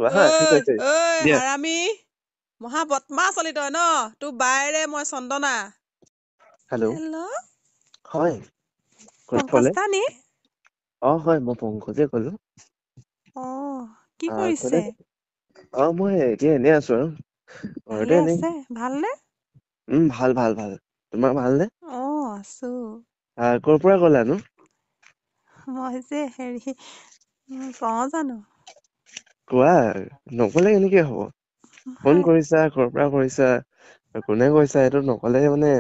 ৰাখিবা হা ঠিক ঐ আছে ঐ দিয়া হাৰামি মহা বদমাছ হলি তই ন তোৰ বাইৰে মই চন্দনা হেল্ল' হেল্ল' হয় কোনে পংকজ ক'লে দা নি হয় মই পংকজে ক'লো অ কি কোনে কৰিছে মই এতিয়া এনেই আছো আৰু ঘৰতে ভালে এনেই আছে ভালনে ভাল ভাল ভাল তোমাৰ ভালনে অ আছো ক'ৰ পৰা ক'লানো মই যে হেৰি কওঁ জানো কোৱা নকলে কেনেকে হব ফোন হয় কৰিছা ক'ৰ পৰা কৰিছা কোনে কৈছা এইটো নকলে মানে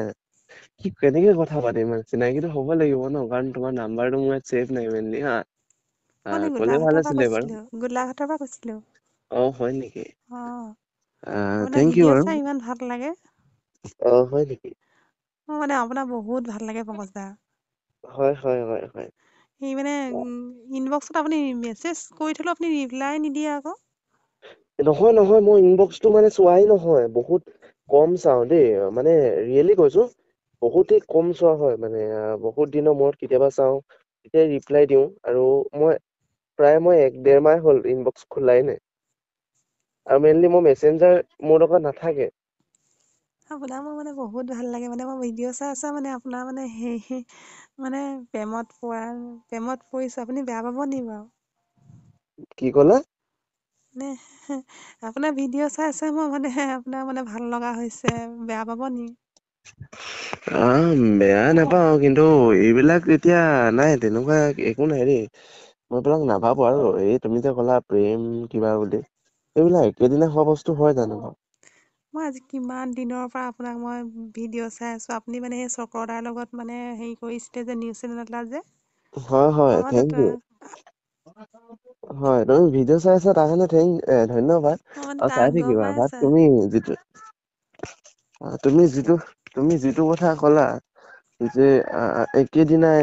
কি কেনেকে কথা পাতিম চিনাকিটো হ'ব লাগিব ন কাৰণ তোমাৰ নাম্বাৰটো মোৰ ইয়াত ছেভ নাই মেনলি হা মানে ক'লে ভাল গোলাঘাটৰ পৰা আছিলে বাৰু কৈছিলো গোলাঘাটৰ পৰা কৈছিলো হয় নেকি অ আপোনাৰ থেংক ইউ ভিডিঅ' বাৰু চাই ইমান ভাল লাগে হয় নেকি মোৰ মানে আপোনাৰ বহুত ভাল লাগে পংকজ দা হয় হয় হয় হয় সি মানে ইনবক্সত আপুনি মেছেজ কৰি থলেও আপুনি ৰিপ্লাই নিদিয়ে আকৌ নহয় নহয় মই ইনবক্সটো মানে চোৱাই নহয় বহুত কম চাওঁ দেই মানে ৰিয়েলি কৈছো বহুতেই কম চোৱা হয় মানে বহুত দিনৰ মূৰত কেতিয়াবা চাওঁ তেতিয়া ৰিপ্লাই দিওঁ আৰু মই এক ডেৰ মাহ হ'ল ইনবক্স খোলাই নাই আৰু মেইনলি মোৰ মেচেঞ্জাৰ মোৰ লগত নাথাকে আপোনাৰ মোৰ মানে বহুত ভাল লাগে মানে মই ভিডিঅ' চাই আছা মানে আপোনাৰ মানে সেই মানে প্ৰেমত পৰিছো আপুনি বেয়া পাব নি বাৰু কি ক'লা মানে আপোনাৰ ভিডিঅ' চাই মই মানে আপোনাৰ মানে ভাল লগা হৈছে বেয়া পাব নি বেয়া নাপাও কিন্তু এইবিলাক এতিয়া নাই তেনেকুৱা একো নাই দেই মই এইবিলাক নাভাবো আৰু এই তুমি যে ক'লা প্ৰেম কিবা বুলি এইবিলাক একেদিনাই হোৱা বস্তু হয় জানো বাৰু মই আজি কিমান দিনৰ পৰা আপোনাক মই ভিডিঅ' চাই আছো আপুনি মানে সেই চক্ৰদাৰ লগত মানে হেৰি কৰিছিলে যে নিউজ চেনেল এটা যে হয় হয় মই মানে থেংক ইউ হয় তুমি ভিডিঅ' চাই আছা তাৰ কাৰণে ধন্যবাদ মই মানে আৰু তাক চাই গম থাকিবা বাট পাইছা তুমি যিটো কথা ক'লা যে একেদিনাই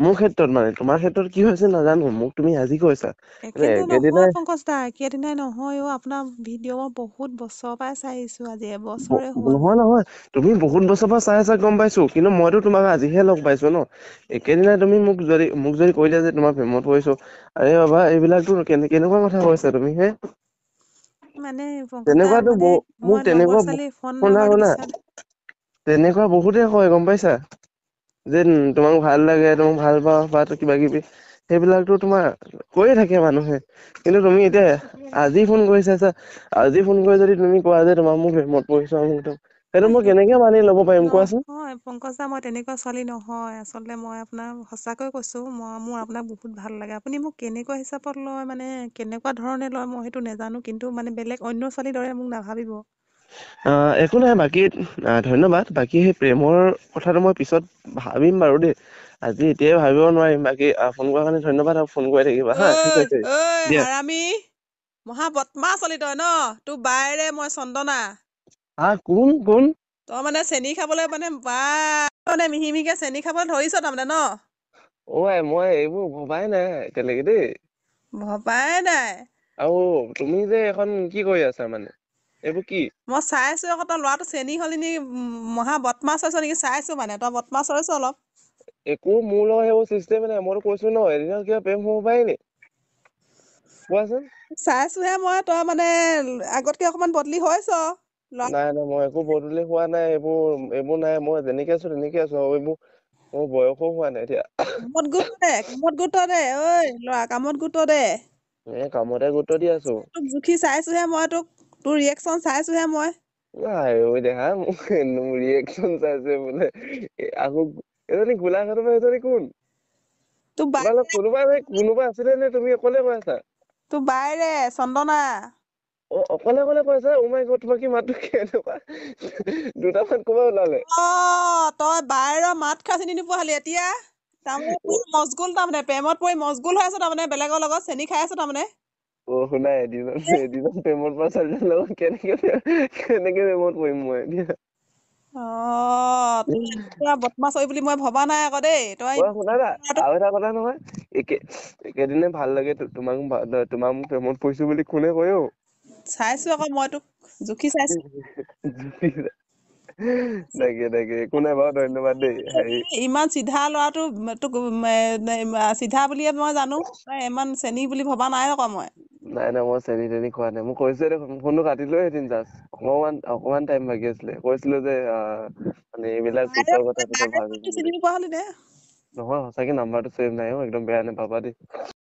মোৰ ক্ষেত্ৰত মানে তোমাৰ ক্ষেত্ৰত কি হৈছে নাজানো মোক তুমি আজি কৈছা একেদিনাই নহয় একেদিনাই পংকজ দা একেদিনাই নহয় আপোনাৰ ভিডিঅ' মই বহুত বছৰৰ পৰাই চাই আহিছো আজি এবছৰে হ'ল নহয় তুমি বহুত বছৰৰ পৰা চাই আছা গম পাইছো কিন্তু মইতো তোমাক আজিহে লগ পাইছো ন একেদিনাই তুমি মোক যদি কৈ দিয়া যে তোমাৰ প্ৰেমত পৰিছো আৰে বাবা এইবিলাকতো কেনেকুৱা কথা কৈছা তুমি হে মানে পংকজ দা তেনেকুৱাতো মানে মোক মই লগৰ তেনেকুৱা ছোৱালী ফোন শুনা নাম্বাৰটো শুনা বিচাৰ তেনেকুৱা বহুতে হয় গম পাইছা যে তোমাক ভাল লাগে তোমাক ভাল পাওঁ বা কিবা কিবি সেইবিলাকতো তোমাৰ কৈয়ে থাকে মানুহে কিন্তু তুমি এতিয়া আজি ফোন কৰিছা আজি ফোন কৰি যদি তুমি কোৱা যে তোমাক মোক প্ৰেমত পৰিছো সেইটো মই কেনেকে মানি ল'ব পাৰিম কোৱাচোন নহয় পংকজ দা মই তেনেকুৱা ছোৱালী নহয় আচলতে মই আপোনাক সঁচাকৈ কৈছো মোৰ আপোনাক বহুত ভাল লাগে আপুনি মোক কেনেকুৱা হিচাপত লয় মানে কেনেকুৱা ধৰণে লয় মই সেইটো নাজানো কিন্তু মানে বেলেগ অন্য ছোৱালীৰ দৰে মোক নাভাবিব একো নাই বাকী ধন্যবাদ বাকী সেই প্ৰেমৰ কথাটো মই পিছত ভাবিম বাৰু দেই আজি এতিয়াই ভাবিব নোৱাৰিম বাকী ফোন কৰাৰ কাৰণে ধন্যবাদ আৰু ফোন কৰি থাকিবা হা ঠিক ঐ আছে ঐ দিয়া হাৰামি মহা বদমাছ হলি তই ন তোৰ বাইৰে মই চন্দনা কোন তই মানে চেনি খাবলৈ মানে মিহি মিহিকে চেনি খাবলৈ ধৰিছ তাৰমানে ন মই এইবোৰ ভবাই নাই এতিয়ালৈকে দেই ভবাই নাই আৰু তুমি যে এখন কি কৰি আছা মানে এইবোৰ কি মই চাই আছো আকৌ তই ল'ৰাটো চেনি হলি নেকি মহা বদমাছ হৈছ নেকি চাইছো মানে তই বদমাছ হৈছ অলপ একো মোৰ লগত সেইবোৰ চিষ্টেম নাই মইতো কৈছো ন এদিনত কিবা প্ৰেম হ'ব পাৰে নি কোৱাচোন চাইছোহে মই তই মানে আগতকে অকমান বদলি হৈছ নাই মই একো বদলি হোৱা নাই এইবোৰ নাই মই যেনেকে আছো তেনেকে আছো আৰু এইবোৰ মোৰ বয়সো হোৱা নাই এতিয়া কামত গুৰুত্ব দে ঐ ল'ৰা কামত গুৰুত্ব দে কামতে গুৰুত্ব দি আছো তোক জুখি চাইছোহে মই তোৰ ৰিয়েকচন চাইছোহে মই দেহা মোক ৰিয়েকচন চাইছে বোলে আকৌ এজনী গোলাঘাটৰ পৰা এজনী কোন তোৰ বাই কোনোবা আছিলে নে তুমি অকলে কৈ আছা তোৰ বাইৰে চন্দনা অকলে কৈছা ও মাই গড তোমাৰ কি মাতটো এনেকুৱা দুটামান ক'ৰপৰা ওলালে তই বাইৰৰ মাত খাৰ চিনি নোপোৱা হলি এতিয়া তাৰমানে মচগুল তাৰমানে প্ৰেমত পৰি মচগুল হৈ আছ তাৰমানে বেলেগৰ লগত চেনি খাই আছ তাৰমানে শুনা এদিনত প্ৰেমত পৰা ছোৱালীজনীৰ লগত কেনেকে প্ৰেমত পৰিম মই এতিয়া তই পুৰা বদমাছ বুলি মই ভবা নাই আকৌ দেই তই শুনা না আৰু এটা কথা নহয় একেদিনে ভাল লাগে তোমাক মোক প্ৰেমত পৰিছো বুলি কোনে কয় অ চাইছো আকৌ মই তোক জুখি চাইছো তাকে একো নাই বাৰু ধন্যবাদ দেই হেৰি ইমান চিধা ল'ৰাটো তোক চিধা বুলিয়ে মই জানো তই ইমান চেনি বুলি ভবা নাই আকৌ মই নাই নাই মই চেনি তেনি খোৱা নাই, মই কৈছোৱে দেখোন, ফোনটো কাটিলোৱে এদিন জাষ্ট অকমান টাইম বাকী আছিলে, কৈছিলো যে মানে এইবিলাক গোটৰ কথা চথা বাৰে ভাবিম ফোনটো বুলি। চিনি নোপোৱা হলি নে? নহয় সঁচাকে নাম্বাৰটো ছেভ নাই একদম বেয়া নাপাবা দেই।